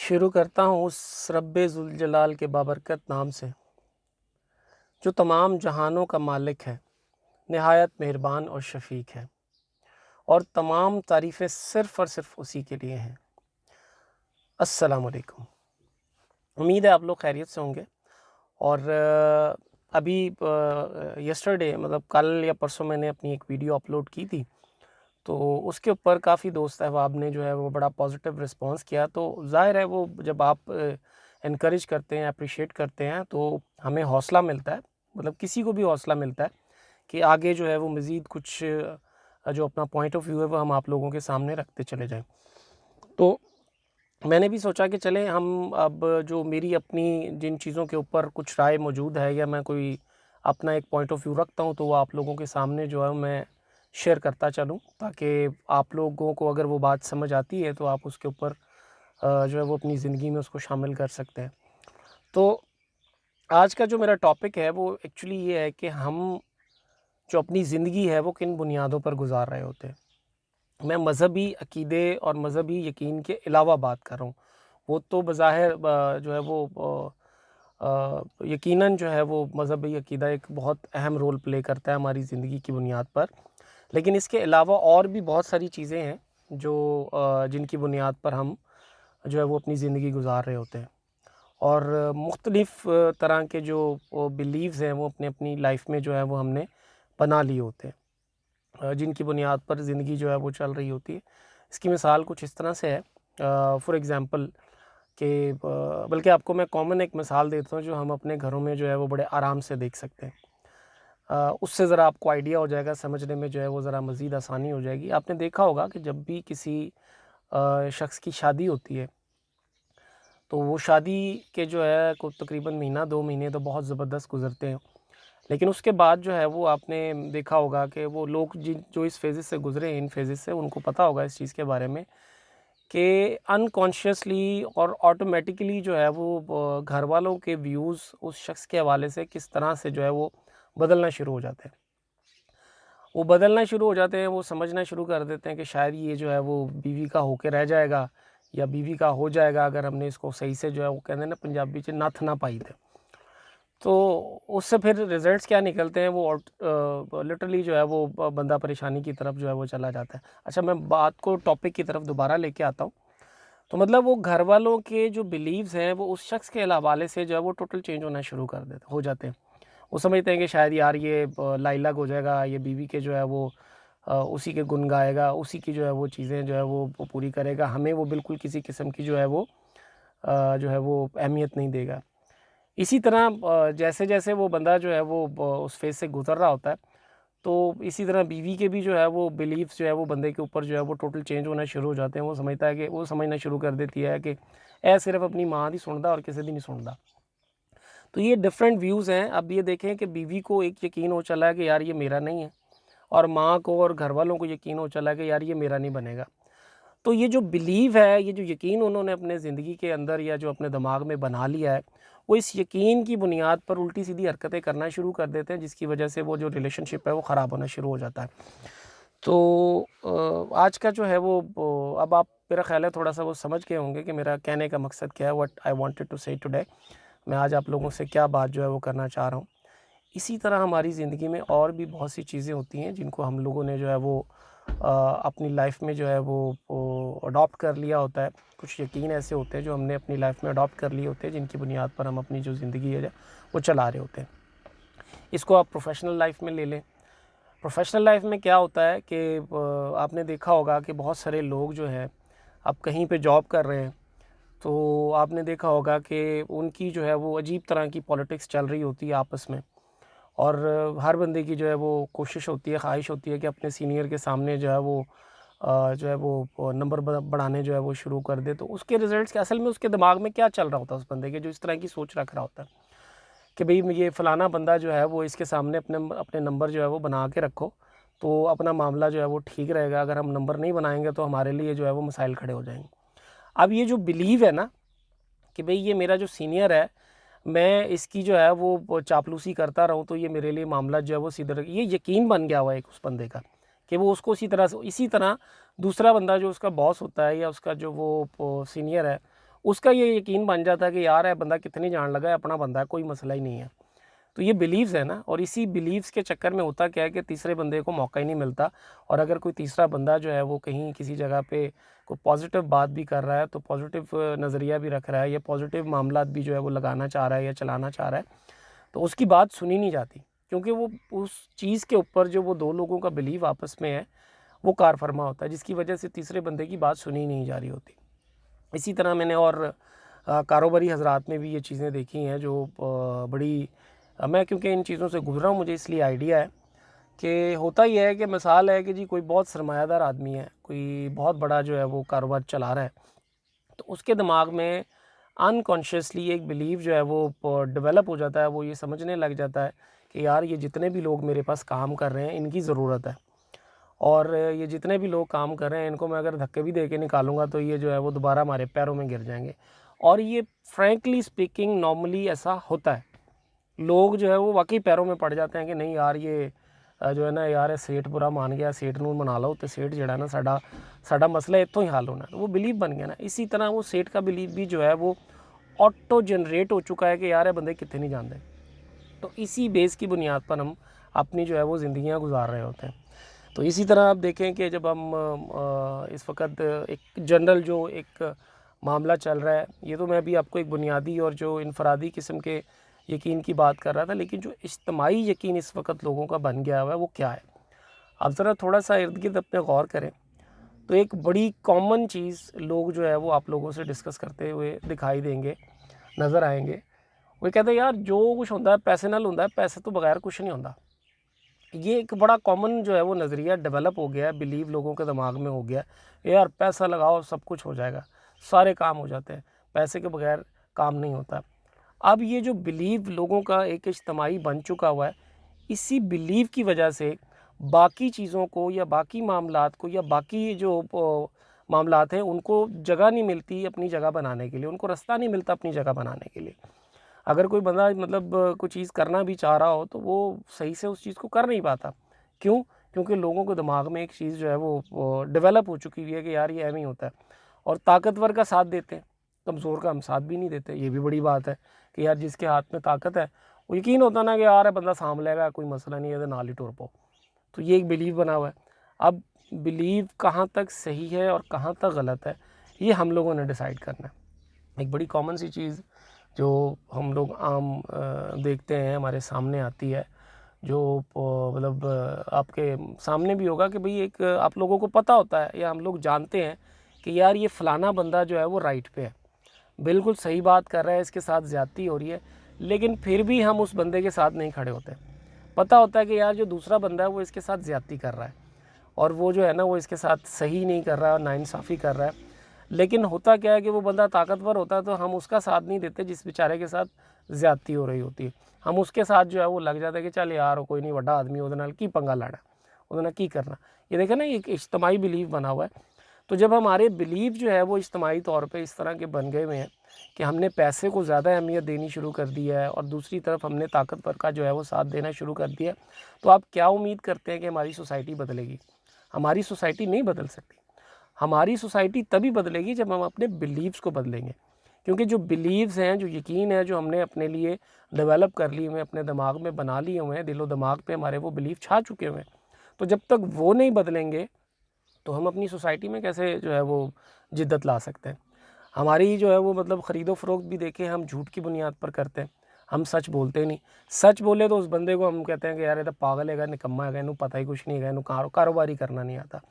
शुरू करता हूँ उस रब्बे ज़ुल जलाल के बाबरकत नाम से, जो तमाम जहानों का मालिक है, निहायत मेहरबान और शफ़ीक है, और तमाम तारीफ़ें सिर्फ़ और सिर्फ़ उसी के लिए हैं। अस्सलामु अलैकुम। उम्मीद है आप लोग खैरियत से होंगे। और अभी यस्टरडे मतलब कल या परसों मैंने अपनी एक वीडियो अपलोड की थी, तो उसके ऊपर काफ़ी दोस्त अहबाब ने जो है वो बड़ा पॉजिटिव रिस्पांस किया। तो ज़ाहिर है वो जब आप इनकरेज करते हैं, अप्रिशिएट करते हैं, तो हमें हौसला मिलता है, मतलब किसी को भी हौसला मिलता है कि आगे जो है वो मज़ीद कुछ जो अपना पॉइंट ऑफ व्यू है वो हम आप लोगों के सामने रखते चले जाएं। तो मैंने भी सोचा कि चलें हम अब जो मेरी अपनी जिन चीज़ों के ऊपर कुछ राय मौजूद है या मैं कोई अपना एक पॉइंट ऑफ व्यू रखता हूँ, तो वो आप लोगों के सामने जो है मैं शेयर करता चलूँ, ताकि आप लोगों को अगर वो बात समझ आती है तो आप उसके ऊपर जो है वो अपनी ज़िंदगी में उसको शामिल कर सकते हैं। तो आज का जो मेरा टॉपिक है वो एक्चुअली ये है कि हम जो अपनी ज़िंदगी है वो किन बुनियादों पर गुजार रहे होते हैं। मैं मज़हबी अकीदे और मज़हबी यकीन के अलावा बात कर रहा हूँ। वो तो बज़ाहिर जो है वो यकीनन जो है वो मज़हबी अकीदा एक बहुत अहम रोल प्ले करता है हमारी ज़िंदगी की बुनियाद पर। लेकिन इसके अलावा और भी बहुत सारी चीज़ें हैं जो जिनकी बुनियाद पर हम जो है वो अपनी ज़िंदगी गुजार रहे होते हैं। और मुख्तलिफ़ तरह के जो बिलीव्स हैं वो अपनी अपनी लाइफ में जो है वो हमने बना लिए होते हैं, जिनकी बुनियाद पर ज़िंदगी जो है वो चल रही होती है। इसकी मिसाल कुछ इस तरह से है, फॉर एग्ज़ाम्पल कि बल्कि आपको मैं कॉमन एक मिसाल देता हूँ जो हम अपने घरों में जो है वो बड़े आराम से देख सकते हैं। उससे ज़रा आपको आइडिया हो जाएगा, समझने में जो है वो ज़रा मज़ीद आसानी हो जाएगी। आपने देखा होगा कि जब भी किसी शख्स की शादी होती है, तो वो शादी के जो है को तकरीबन महीना 2 महीने तो बहुत ज़बरदस्त गुज़रते हैं। लेकिन उसके बाद जो है वो आपने देखा होगा कि वो लोग जिन जो इस फ़ेज़ेस से गुज़रे हैं, इन फ़ेज़ेस से, उनको पता होगा इस चीज़ के बारे में कि अनकॉन्शियसली और ऑटोमेटिकली जो है वो घर वालों के व्यूज़ उस शख्स के हवाले से किस तरह से जो है वो बदलना शुरू हो जाते हैं। वो बदलना शुरू हो जाते हैं, वो समझना शुरू कर देते हैं कि शायद ये जो है वो बीवी का होके रह जाएगा या बीवी का हो जाएगा अगर हमने इसको सही से जो है वो कहते हैं ना पंजाबी च नत्थ ना पाई थे। तो उससे फिर रिज़ल्ट्स क्या निकलते हैं, वो लिटरली जो है वो बंदा परेशानी की तरफ जो है वो चला जाता है। अच्छा, मैं बात को टॉपिक की तरफ दोबारा लेके आता हूँ। तो मतलब वो घर वालों के जो बिलीव्स हैं वो उस शख्स के हवाले से जो है वो टोटल चेंज होना शुरू कर देते हो जाते हैं। वो समझते हैं कि शायद यार ये लाइलाक हो जाएगा, ये बीवी के जो है वो उसी के गुण गाएगा, उसी की जो है वो चीज़ें जो है वो पूरी करेगा, हमें वो बिल्कुल किसी किस्म की जो है वो जो है वो अहमियत नहीं देगा। इसी तरह जैसे-जैसे वो बंदा जो है वो उस फ़ेज़ से गुज़र रहा होता है, तो इसी तरह बीवी के भी जो है वो बिलीव्स जो है वो बंदे के ऊपर जो है वो टोटल चेंज होना शुरू हो जाते हैं। वो समझता है कि वो समझना शुरू कर देती है कि ए सिर्फ़ अपनी माँ दी सुनदा और किसी दी नहीं सुनदा। तो ये डिफरेंट व्यूज़ हैं। अब ये देखें कि बीवी को एक यकीन हो चला है कि यार ये मेरा नहीं है, और माँ को और घरवालों को यकीन हो चला है कि यार ये मेरा नहीं बनेगा। तो ये जो बिलीव है, ये जो यकीन उन्होंने अपने ज़िंदगी के अंदर या जो अपने दिमाग में बना लिया है, वो इस यकीन की बुनियाद पर उल्टी-सीधी हरकतें करना शुरू कर देते हैं, जिसकी वजह से वो जो रिलेशनशिप है वो ख़राब होना शुरू हो जाता है। तो आज का जो है वो अब आप, मेरा ख़्याल है थोड़ा-सा वो समझ गए होंगे कि मेरा कहने का मकसद क्या है, व्हाट आई वांटेड टू से टुडे। मैं आज आप लोगों से क्या बात जो है वो करना चाह रहा हूँ। इसी तरह हमारी ज़िंदगी में और भी बहुत सी चीज़ें होती हैं जिनको हम लोगों ने जो है वो अपनी लाइफ में जो है वो अडॉप्ट कर लिया होता है। कुछ यकीन ऐसे होते हैं जो हमने अपनी लाइफ में अडॉप्ट कर लिए होते हैं, जिनकी बुनियाद पर हम अपनी जो ज़िंदगी है वो चला रहे होते हैं। इसको आप प्रोफ़ेशनल लाइफ में ले लें। प्रोफ़ेशनल लाइफ में क्या होता है कि आपने देखा होगा कि बहुत सारे लोग जो हैं, अब कहीं पे जॉब कर रहे हैं, तो आपने देखा होगा कि उनकी जो है वो अजीब तरह की पॉलिटिक्स चल रही होती है आपस में। और हर बंदे की जो है वो कोशिश होती है, ख़्वाहिश होती है कि अपने सीनियर के सामने जो है वो जो है वो नंबर बढ़ाने जो है वो शुरू कर दे। तो उसके रिज़ल्ट्स क्या, असल में उसके दिमाग में क्या चल रहा होता है उस बंदे के, जो इस तरह की सोच रख रहा होता है कि भई ये फ़लाना बंदा जो है वो इसके सामने अपने अपने नंबर जो है वो बना के रखो, तो अपना मामला जो है वो ठीक रहेगा। अगर हम नंबर नहीं बनाएँगे तो हमारे लिए जो है वो मसाइल खड़े हो जाएँगे। अब ये जो बिलीव है ना कि भई ये मेरा जो सीनियर है, मैं इसकी जो है वो चापलूसी करता रहूँ तो ये मेरे लिए मामला जो है वो सीधा ये यकीन बन गया हुआ है एक उस बंदे का, कि वो उसको इसी तरह दूसरा बंदा जो उसका बॉस होता है या उसका जो वो सीनियर है, उसका ये यकीन बन जाता है कि यार है बंदा कितनी जान लगा है, अपना बंदा है, कोई मसला ही नहीं है। तो ये बिलीव्स है ना, और इसी बिलीव्स के चक्कर में होता क्या है कि तीसरे बंदे को मौका ही नहीं मिलता। और अगर कोई तीसरा बंदा जो है वो कहीं किसी जगह पे कोई पॉजिटिव बात भी कर रहा है, तो पॉजिटिव नज़रिया भी रख रहा है, या पॉजिटिव मामला भी जो है वो लगाना चाह रहा है या चलाना चाह रहा है, तो उसकी बात सुनी नहीं जाती, क्योंकि वो उस चीज़ के ऊपर जो वो दो लोगों का बिलीव आपस में है वो कार फरमा होता है, जिसकी वजह से तीसरे बंदे की बात सुनी नहीं जा रही होती। इसी तरह मैंने और कारोबारी हजरात में भी ये चीज़ें देखी हैं जो बड़ी मैं क्योंकि इन चीज़ों से गुजरा हूँ, मुझे इसलिए आइडिया है कि होता ही है कि मिसाल है कि जी कोई बहुत सरमायादार आदमी है, कोई बहुत बड़ा जो है वो कारोबार चला रहा है, तो उसके दिमाग में अनकॉन्शियसली एक बिलीव जो है वो डेवलप हो जाता है। वो ये समझने लग जाता है कि यार ये जितने भी लोग मेरे पास काम कर रहे हैं इनकी ज़रूरत है, और ये जितने भी लोग काम कर रहे हैं इनको मैं अगर धक्के भी दे के निकालूंगा तो ये जो है वो दोबारा हमारे पैरों में गिर जाएंगे। और ये फ्रैंकली स्पीकिंग नॉर्मली ऐसा होता है, लोग जो है वो वाकई पैरों में पड़ जाते हैं कि नहीं यार ये जो है ना यार सेठ बुरा मान गया, सेठ नूं मना लो तो सेठ जड़ा ना साडा मसला इतों ही हल होना, तो वो बिलीव बन गया ना। इसी तरह वो सेठ का बिलीव भी जो है वो ऑटो जनरेट हो चुका है कि यार ये बंदे कितने नहीं जानते। तो इसी बेस की बुनियाद पर हम अपनी जो है वो ज़िंदगियाँ गुजार रहे होते हैं। तो इसी तरह आप देखें कि जब हम इस वक्त एक जनरल जो एक मामला चल रहा है, ये तो मैं भी आपको एक बुनियादी और जो इनफरादी किस्म के यकीन की बात कर रहा था, लेकिन जो इज्तमाही यकीन इस वक्त लोगों का बन गया हुआ है वो क्या है। आप ज़रा थोड़ा सा इर्द गिर्द अपने गौर करें तो एक बड़ी कॉमन चीज़ लोग जो है वो आप लोगों से डिस्कस करते हुए दिखाई देंगे, नज़र आएंगे। वो कहते हैं यार जो कुछ होता है पैसे नाल होता है, पैसे तो बगैर कुछ नहीं होता। ये एक बड़ा कॉमन जो है वो नज़रिया डेवलप हो गया है, बिलीव लोगों के दिमाग में हो गया है, यार पैसा लगाओ सब कुछ हो जाएगा, सारे काम हो जाते हैं, पैसे के बगैर काम नहीं होता। अब ये जो बिलीव लोगों का एक इज्तमाही बन चुका हुआ है, इसी बिलीव की वजह से बाकी चीज़ों को या बाकी मामलात को या बाकी जो मामलात हैं उनको जगह नहीं मिलती अपनी जगह बनाने के लिए, उनको रास्ता नहीं मिलता अपनी जगह बनाने के लिए। अगर कोई बंदा मतलब कोई चीज़ करना भी चाह रहा हो तो वो सही से उस चीज़ को कर नहीं पाता। क्यों? क्योंकि लोगों के दिमाग में एक चीज़ जो है वो डेवलप हो चुकी हुई है कि यार ये ऐਵੇਂ ही होता है, और ताकतवर का साथ देते हैं, कमज़ोर का हम साथ भी नहीं देते। ये भी बड़ी बात है कि यार जिसके हाथ में ताकत है वो यकीन होता ना कि यार ये बंदा साँभ लेगा, कोई मसला नहीं है, तो नाल ही टुर पो। तो ये एक बिलीव बना हुआ है। अब बिलीव कहाँ तक सही है और कहाँ तक गलत है, ये हम लोगों ने डिसाइड करना है। एक बड़ी कॉमन सी चीज़ जो हम लोग आम देखते हैं हमारे सामने आती है, जो मतलब आपके सामने भी होगा कि भाई एक आप लोगों को पता होता है या हम लोग जानते हैं कि यार ये फ़लाना बंदा जो है वो राइट पे है, बिल्कुल सही बात कर रहा है, इसके साथ ज़्यादती हो रही है, लेकिन फिर भी हम उस बंदे के साथ नहीं खड़े होते। पता होता है कि यार जो दूसरा बंदा है वो इसके साथ ज़्यादती कर रहा है, और वो जो है ना वो इसके साथ सही नहीं कर रहा है, नाइंसाफ़ी कर रहा है। लेकिन होता क्या है कि वो बंदा ताकतवर होता है तो हम उसका साथ नहीं देते जिस बेचारे के साथ ज़्यादती हो रही होती है। हम उसके साथ जो है वो लग जाता है कि चल यार कोई नहीं, वड्डा आदमी उहदे नाल की पंगा लैना, उहदे नाल की करना। ये देखें ना, एक इज्तमाही बिलीव बना हुआ है। तो जब हमारे बिलीव जो है वो इज्तमाही तौर पे इस तरह के बन गए हुए हैं कि हमने पैसे को ज़्यादा अहमियत देनी शुरू कर दी है और दूसरी तरफ हमने ताकतवर का जो है वो साथ देना शुरू कर दिया, तो आप क्या उम्मीद करते हैं कि हमारी सोसाइटी बदलेगी? हमारी सोसाइटी नहीं बदल सकती। हमारी सोसाइटी तभी बदलेगी जब हम अपने बिलीव्स को बदलेंगे, क्योंकि जो बिलीव्स हैं, जो यकीन है, जो हमने अपने लिए डेवलप कर लिए हुए हैं, अपने दिमाग में बना लिए हुए हैं, दिलो दिमाग पे हमारे वो बिलीव छा चुके हुए हैं, तो जब तक वो नहीं बदलेंगे तो हम अपनी सोसाइटी में कैसे जो है वो जिद्दत ला सकते हैं। हमारी जो है वो मतलब ख़रीदो फ़रोख्त भी देखें हम झूठ की बुनियाद पर करते हैं, हम सच बोलते नहीं। सच बोले तो उस बंदे को हम कहते हैं कि यार ये तो पागल है, निकम्मा है, इन्हू पता ही कुछ नहीं है, इन्हू कारोबार ही करना नहीं आता।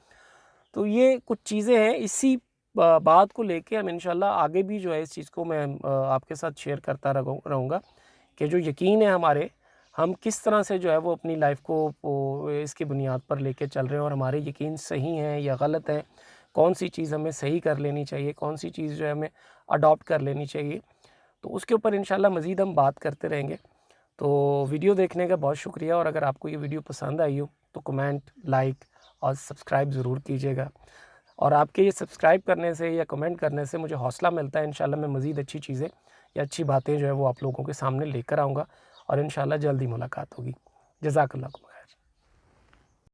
तो ये कुछ चीज़ें हैं, इसी बात को लेके हम इंशाल्लाह आगे भी जो है इस चीज़ को मैं आपके साथ शेयर करता रहूँगा कि जो यकीन है हमारे, हम किस तरह से जो है वो अपनी लाइफ को इसकी बुनियाद पर लेके चल रहे हैं, और हमारे यकीन सही हैं या गलत हैं, कौन सी चीज़ हमें सही कर लेनी चाहिए, कौन सी चीज़ जो है हमें अडॉप्ट कर लेनी चाहिए। तो उसके ऊपर इंशाल्लाह मज़ीद हम बात करते रहेंगे। तो वीडियो देखने का बहुत शुक्रिया, और अगर आपको ये वीडियो पसंद आई हो तो कमेंट, लाइक और सब्सक्राइब ज़रूर कीजिएगा। और आपके ये सब्सक्राइब करने से या कमेंट करने से मुझे हौसला मिलता है। इंशाल्लाह मैं मज़ीद अच्छी चीज़ें या अच्छी बातें जो है वो आप लोगों के सामने लेकर आऊँगा, और इंशाल्लाह जल्दी मुलाकात होगी। जज़ाकल्लाह।